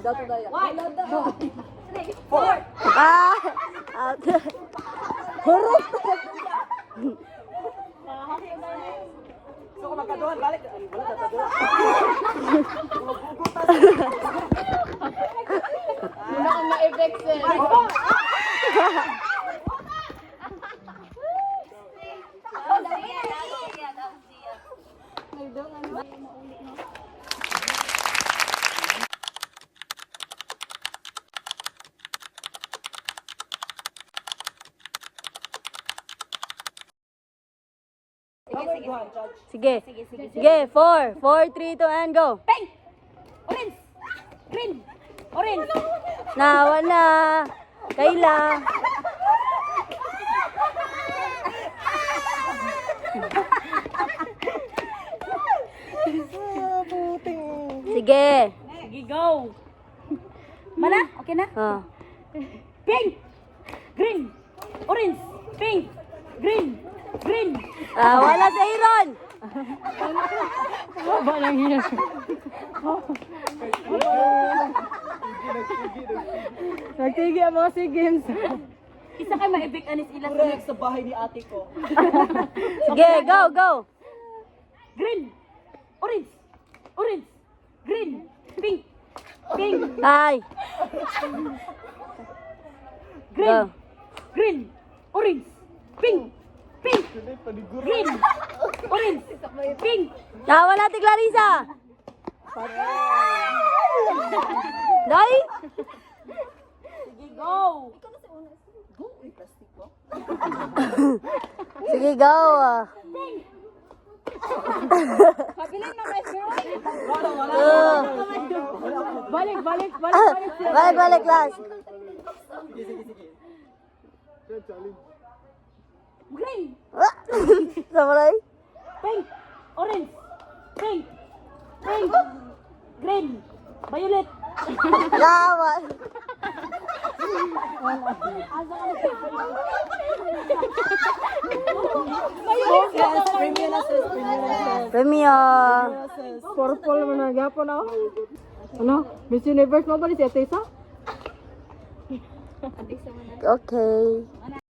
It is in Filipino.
One, two, three, four. Out. Hurot. So kung magkaduhan, balik. Wala na taduhan. Wala kang ma-effect eh. Sige. Sige, 4, 4, 3, 2, and go. Pink! Orange! Green! Orange! Nawa na. Kayla. Sige. Sige, go! Mana? Okay na? Oh. Pink! Green! Orange! Pink! Green! Green! Wala sa Iron. Ba lang yun? Nagtigi ang mga games. Isa kayo ma-effect anis ila sa Correct sa bahay ni ate ko. Sige, go, go. green! Orange! Orange! Green! Pink! Pink! Ay. Green! Go. Green! Orange! Pink! Pink! Green! Orange! Pink! Nawa natin, Clarissa. Dai. Sige, go! Sige, go. Pabilin mo, guys! Balik, Balik, balik, balik, balik! balik, class. Green! Samurai. Pink! Orange! Pink! Pink! Green! Violet! Nawa. Premio. Purple mo na gyapon ako. Ano? Miss Universe mo ba ni si Atesa? Okay.